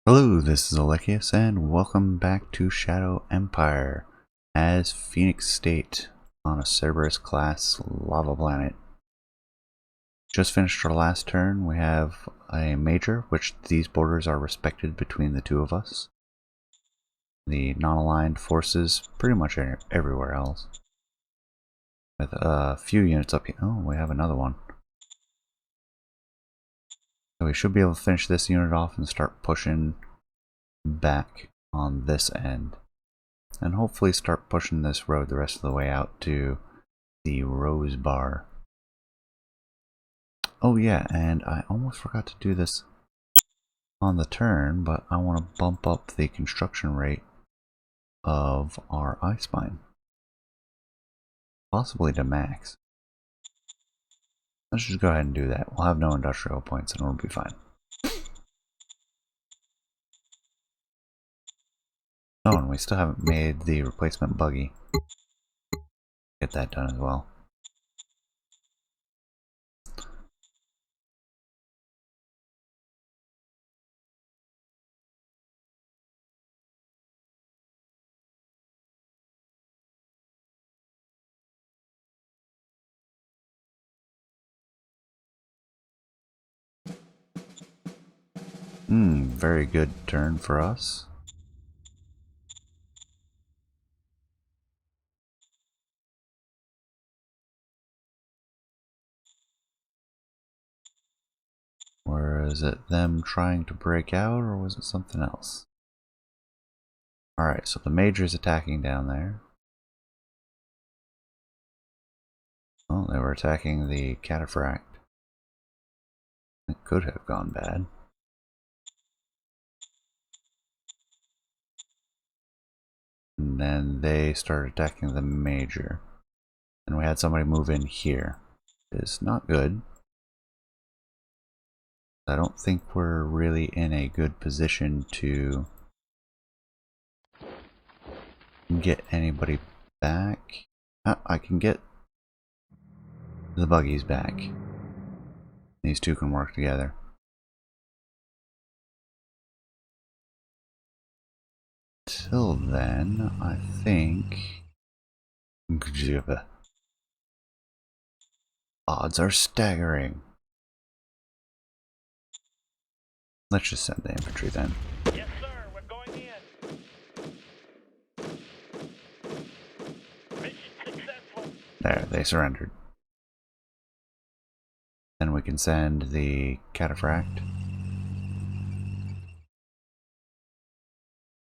Hello, this is Alekius, and welcome back to Shadow Empire as Phoenixstate on a Cerberus class lava planet. Just finished our last turn. We have a major, which these borders are respected between the two of us. The non-aligned forces pretty much everywhere else. With a few units up here. Oh, we have another one. So we should be able to finish this unit off and start pushing back on this end. And hopefully start pushing this road the rest of the way out to the Rose Bar. Oh yeah, and I almost forgot to do this on the turn, but I want to bump up the construction rate of our Ice Mine. Possibly to max. Let's just go ahead and do that. We'll have no industrial points and we'll be fine. Oh, and we still haven't made the replacement buggy. Get that done as well. Very good turn for us. Or is it them trying to break out, or was it something else? Alright, so the major's attacking down there. Oh, they were attacking the cataphract. It could have gone bad. And then they started attacking the major. And we had somebody move in here. It's not good. I don't think we're really in a good position to get anybody back. I can get the buggies back. These two can work together. Till then, I think odds are staggering. Let's just send the infantry then. Yes, sir. We're going in. Mission successful. There, they surrendered. Then we can send the cataphract.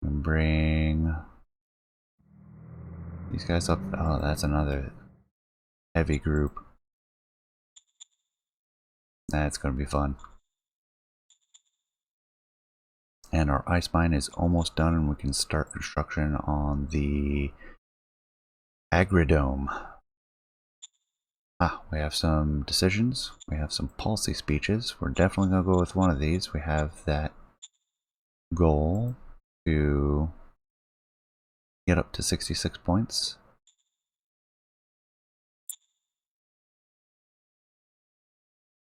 And bring these guys up. Oh, that's another heavy group. That's going to be fun. And our ice mine is almost done, and we can start construction on the Agri-Dome. We have some decisions. We have some policy speeches. We're definitely going to go with one of these. We have that goal to get up to 66 points.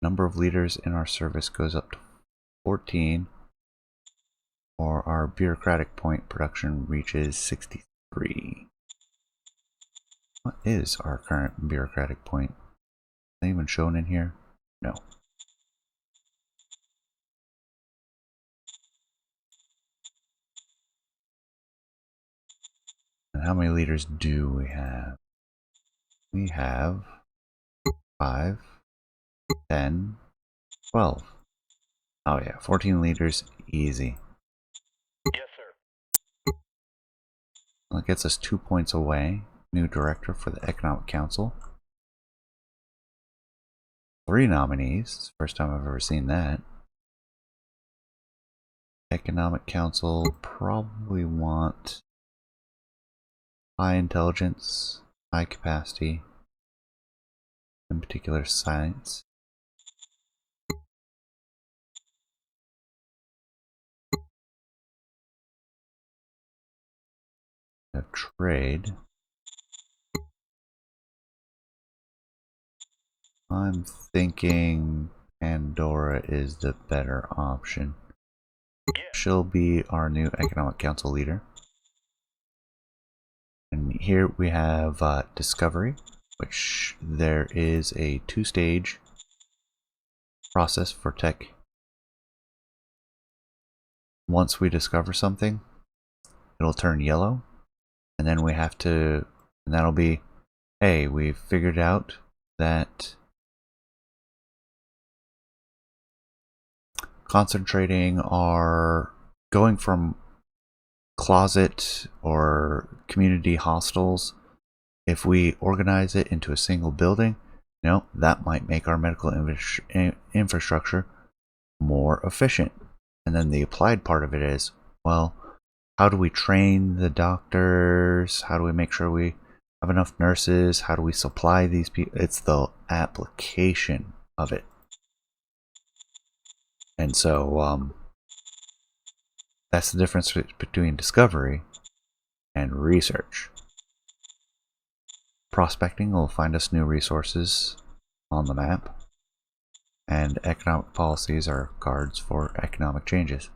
Number of leaders in our service goes up to 14. Or our bureaucratic point production reaches 63. What is our current bureaucratic point? Is that even shown in here? No. And how many leaders do we have? We have 5, 10, 12. Oh yeah, 14 leaders, easy. Yes, sir. Well, that gets us 2 points away. New director for the Economic Council. 3 nominees. First time I've ever seen that. Economic Council probably want high intelligence, high capacity, in particular science. Have trade. I'm thinking Pandora is the better option. Yes, she'll be our new economic council leader. And here we have discovery, which there is a 2-stage process for tech. Once we discover something, it'll turn yellow, and then we have to, and that'll be, hey, we've figured out that concentrating our going from closet or community hostels, if we organize it into a single building, you know, that might make our medical infrastructure more efficient. And then the applied part of it is, well, how do we train the doctors? How do we make sure we have enough nurses? How do we supply these people? It's the application of it. And so that's the difference between discovery and research. Prospecting will find us new resources on the map, and economic policies are cards for economic changes.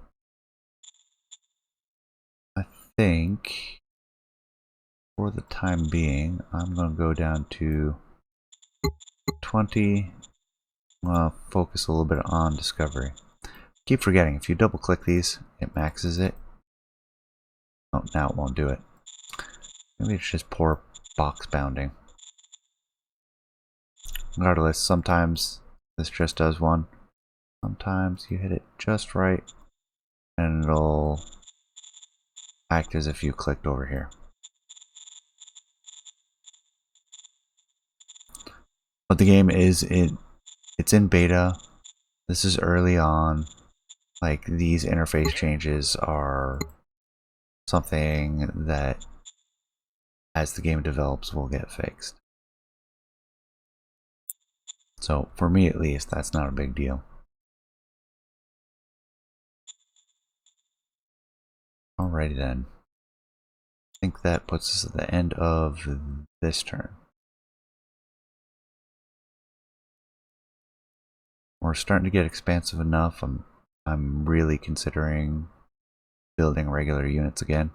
I think for the time being, I'm going to go down to 20. Focus a little bit on discovery. Keep forgetting, if you double click these, it maxes it. Oh, now it won't do it. Maybe it's just poor box bounding. Regardless, sometimes this just does one. Sometimes you hit it just right and it'll act as if you clicked over here. But the game is it's in beta. This is early on. Like, these interface changes are something that, as the game develops, will get fixed. So, for me at least, that's not a big deal. Alrighty then. I think that puts us at the end of this turn. We're starting to get expansive enough. I'm really considering building regular units again.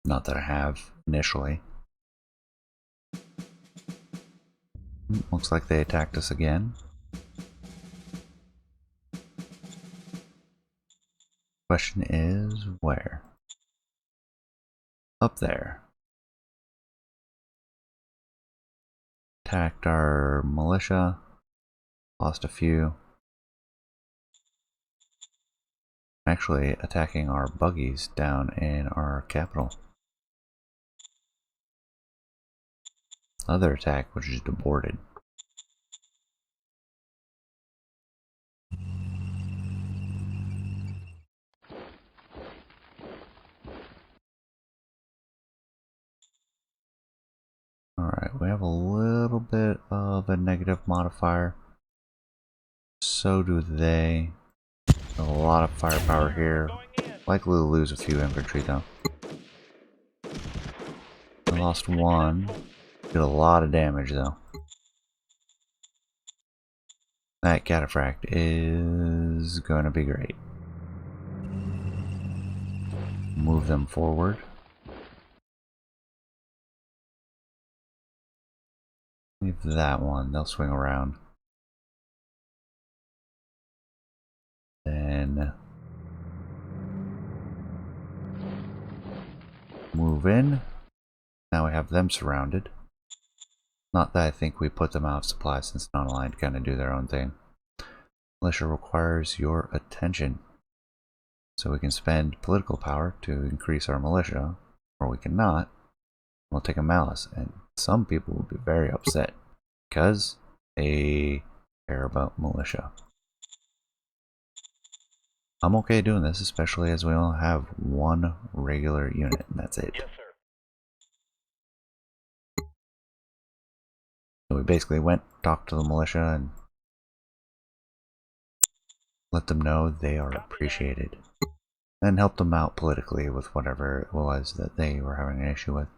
Not that I have initially. Looks like they attacked us again. Question is, where? Up there. Attacked our militia. Lost a few. Actually attacking our buggies down in our capital. Other attack, which is aborted. Alright, we have a little bit of a negative modifier. So do they. A lot of firepower here. Likely to lose a few infantry though. We lost one. Did a lot of damage though. That cataphract is going to be great. Move them forward. Leave that one, they'll swing around. Then move in. Now we have them surrounded. Not that I think we put them out of supply, since non-aligned kind of do their own thing. Militia requires your attention. So we can spend political power to increase our militia, or we cannot. We'll take a malice, and some people will be very upset because they care about militia. I'm okay doing this, especially as we only have one regular unit, and that's it. Yes, sir. So we basically went, talked to the militia, and let them know they are appreciated. And helped them out politically with whatever it was that they were having an issue with.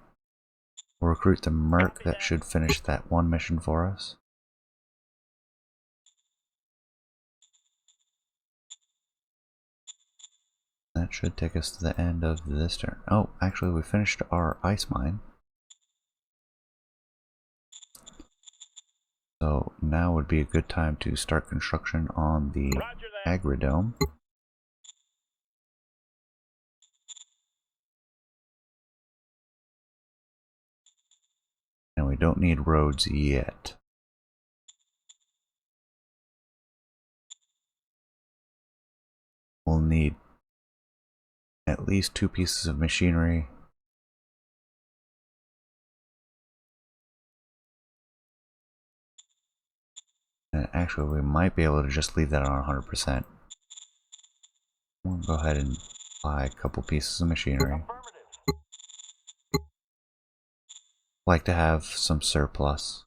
We'll recruit the merc. That should finish that one mission for us. that should take us to the end of this turn. Oh, actually we finished our ice mine. So now would be a good time to start construction on the Roger that. Agri-Dome. And we don't need roads yet. We'll need at least 2 pieces of machinery. And actually, we might be able to just leave that on 100%. We'll go ahead and buy a couple pieces of machinery. Like to have some surplus.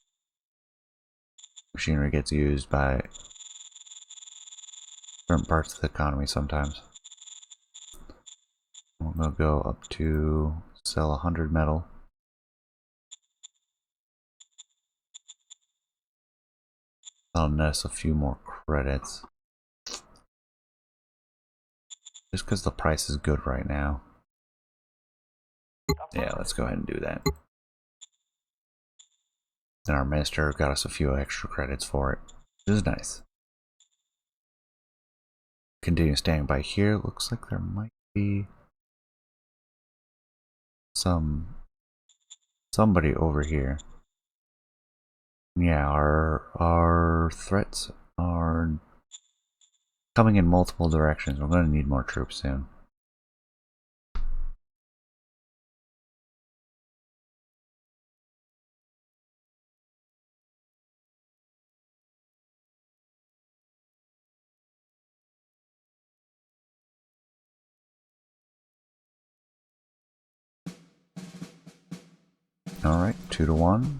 Machinery gets used by different parts of the economy sometimes. We'll go up to sell 100 metal. That'll net us a few more credits. Just because the price is good right now. Yeah, let's go ahead and do that. And our minister got us a few extra credits for it, which is nice. Continue staying by here. Looks like there might be somebody over here. Yeah, our threats are coming in multiple directions. We're going to need more troops soon. Alright, 2-1.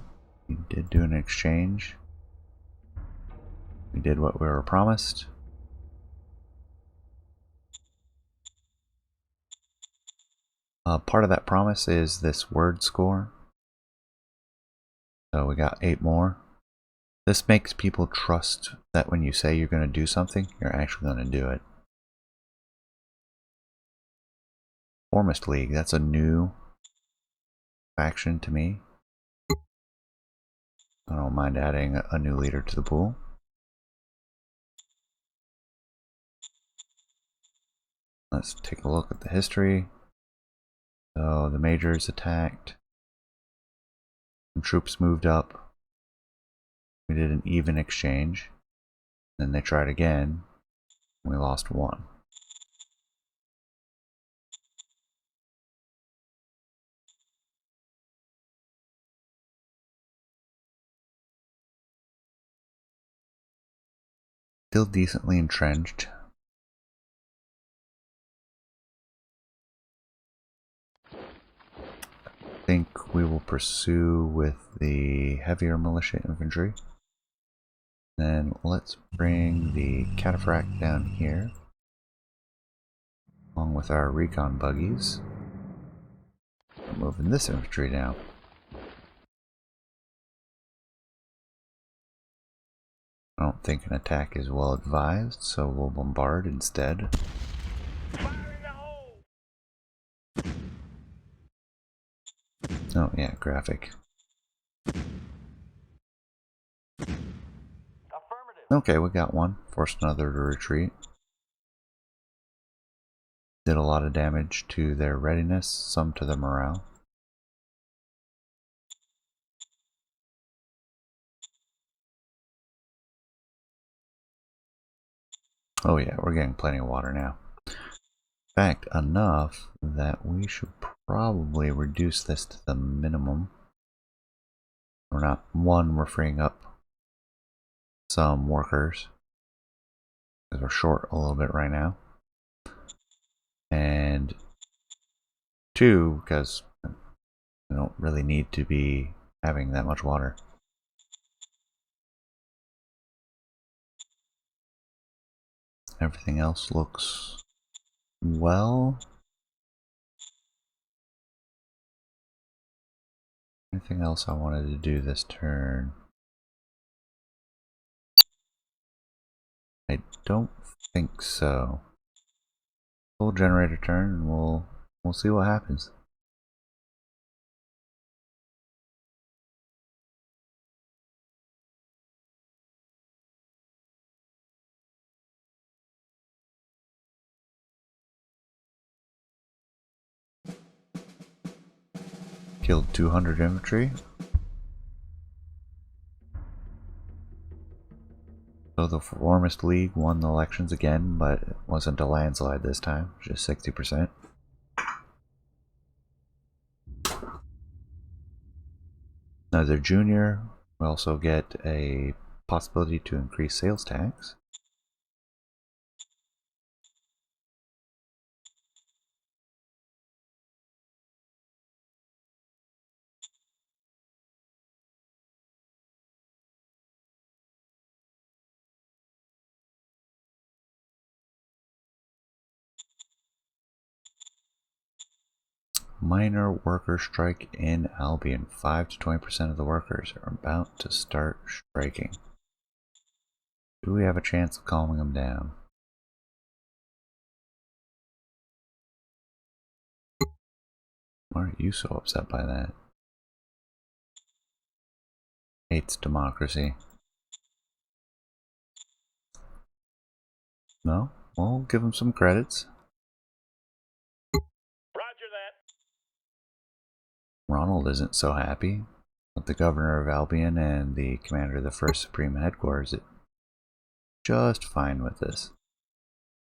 We did do an exchange. We did what we were promised. Part of that promise is this word score. So we got 8 more. This makes people trust that when you say you're going to do something, you're actually going to do it. Formist League, that's a new faction to me. I don't mind adding a new leader to the pool. Let's take a look at the history. So the majors attacked. Some troops moved up. We did an even exchange. Then they tried again. And we lost 1. Still decently entrenched. I think we will pursue with the heavier militia infantry. Then let's bring the cataphract down here, along with our recon buggies. We're moving this infantry down. I don't think an attack is well advised, so we'll bombard instead. Fire in the hole! Oh yeah, graphic. Affirmative. Okay, we got one. Forced another to retreat. Did a lot of damage to their readiness, some to their morale. Oh yeah, we're getting plenty of water now. In fact, enough that we should probably reduce this to the minimum. We're freeing up some workers because we're short a little bit right now. And 2, because we don't really need to be having that much water. Everything else looks well. Anything else I wanted to do this turn? I don't think so. Full generator turn, and we'll see what happens. Killed 200 infantry. So the Warmest League won the elections again, but it wasn't a landslide this time, just 60%. Another junior. We also get a possibility to increase sales tax. Minor worker strike in Albion. 5 to 20% of the workers are about to start striking. Do we have a chance of calming them down? Why are you so upset by that? Hates democracy. No? We'll give him some credits. Roger that. Ronald isn't so happy. With the governor of Albion and the commander of the 1st Supreme Headquarters, it's just fine with this.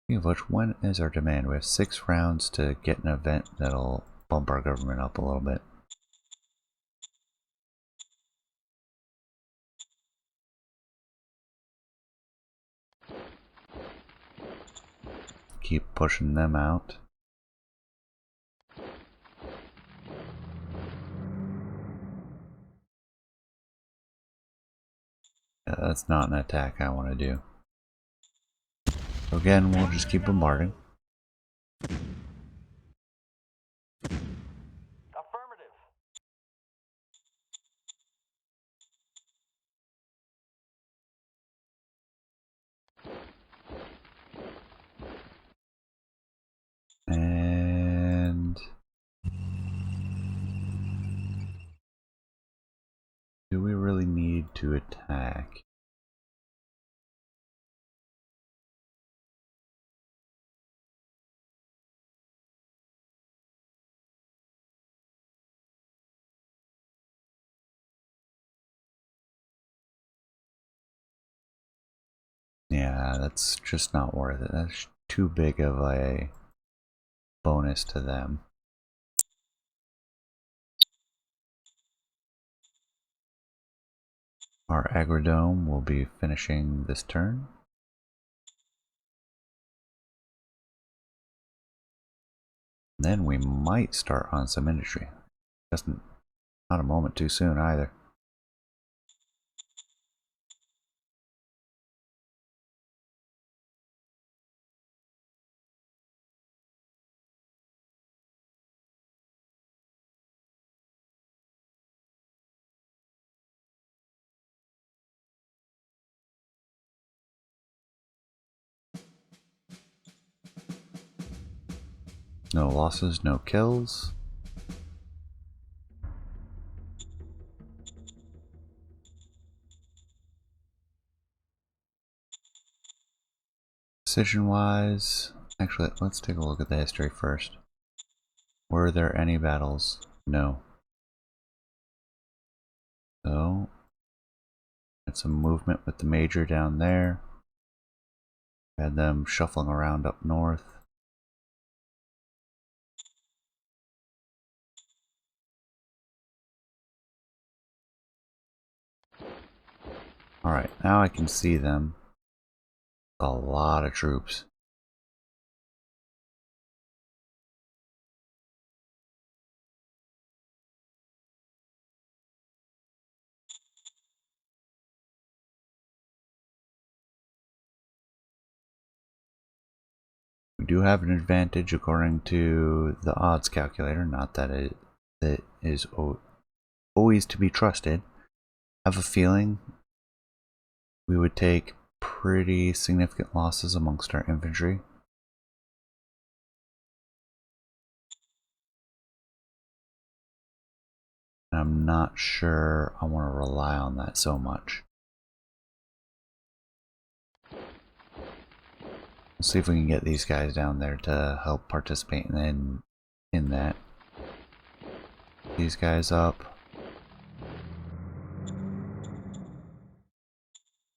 Speaking of which, when is our demand? We have 6 rounds to get an event that'll bump our government up a little bit. Keep pushing them out. Yeah, that's not an attack I want to do. So again, we'll just keep bombarding. Affirmative. And do we really need to attack? Yeah, that's just not worth it. That's too big of a bonus to them. Our Agri-Dome will be finishing this turn. Then we might start on some industry. Just not a moment too soon either. No losses, no kills. Decision-wise, actually, let's take a look at the history first. Were there any battles? No. So, had some movement with the major down there. Had them shuffling around up north. Alright, now I can see them. A lot of troops. We do have an advantage according to the odds calculator, not that it is always to be trusted. I have a feeling we would take pretty significant losses amongst our infantry. I'm not sure I want to rely on that so much. Let's see if we can get these guys down there to help participate in that. These guys up.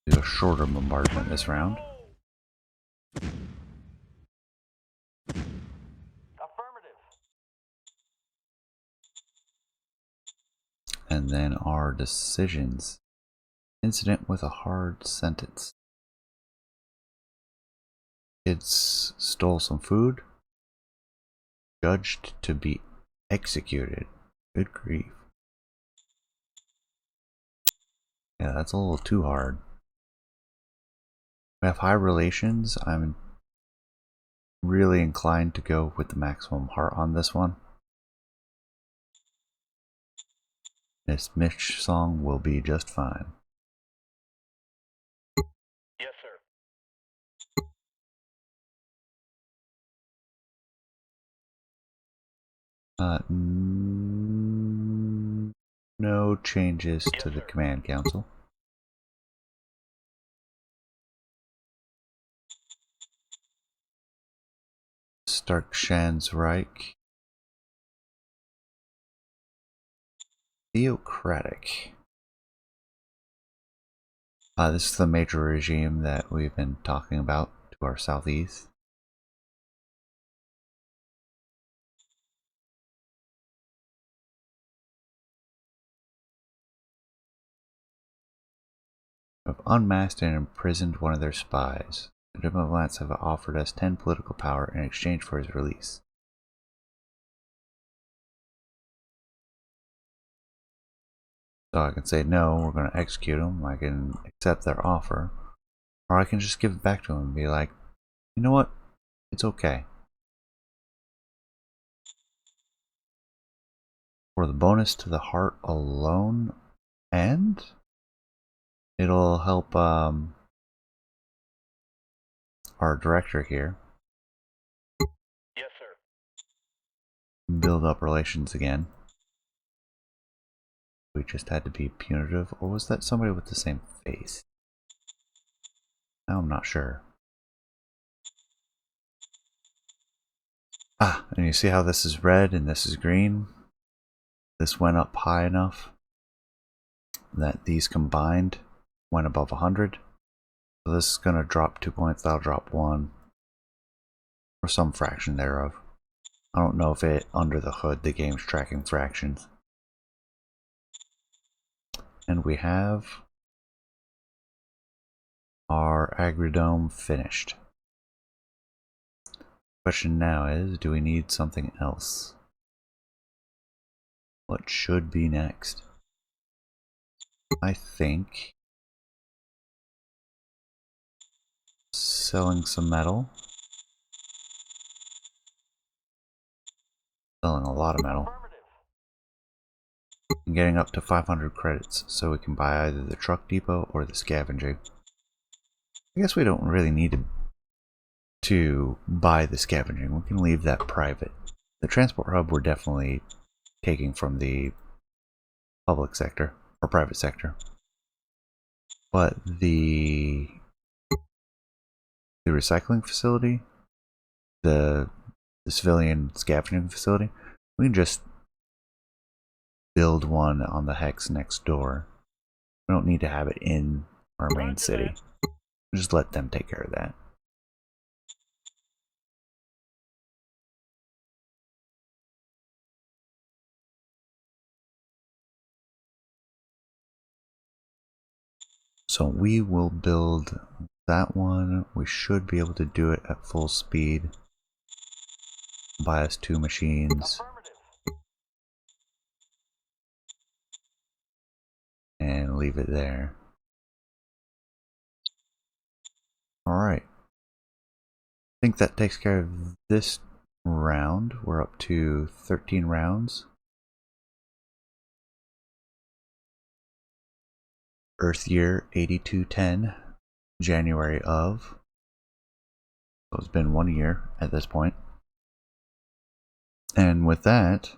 Do a shorter bombardment this round. Affirmative. And then our decisions. Incident with a hard sentence. Kids stole some food. Judged to be executed. Good grief. Yeah, that's a little too hard. We have high relations. I'm really inclined to go with the maximum heart on this one. This Mitch song will be just fine. Yes, sir. No changes to the command council. Starkshan's Reich. Theocratic. This is the major regime that we've been talking about to our southeast. Have unmasked and imprisoned one of their spies. The diplomats have offered us 10 political power in exchange for his release. So I can say no, we're going to execute him. I can accept their offer. Or I can just give it back to him and be like, you know what? It's okay. For the bonus to the heart alone, and it'll help our director here Yes, sir. build up relations again. We just had to be punitive, or was that somebody with the same face? Now I'm not sure. Ah, and you see how this is red and this is green? This went up high enough that these combined went above 100. So this is going to drop 2 points, that'll drop 1. Or some fraction thereof. I don't know if it, under the hood, the game's tracking fractions. And we have our Agri-Dome finished. Question now is, do we need something else? What should be next? I think selling some metal. Selling a lot of metal. Affirmative. And getting up to 500 credits so we can buy either the truck depot or the scavenging. I guess we don't really need to buy the scavenging. We can leave that private. The transport hub we're definitely taking from the public sector or private sector. But the recycling facility, the civilian scavenging facility, we can just build one on the hex next door. We don't need to have it in our main city. Just let them take care of that. So we will build that one. We should be able to do it at full speed. Buy us 2 machines. And leave it there. Alright. I think that takes care of this round. We're up to 13 rounds. Earth year 8210, January of. So it's been 1 year at this point. And with that,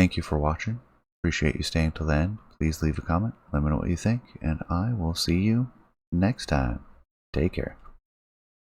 thank you for watching. Appreciate you staying till the end. Please leave a comment. Let me know what you think. And I will see you next time. Take care.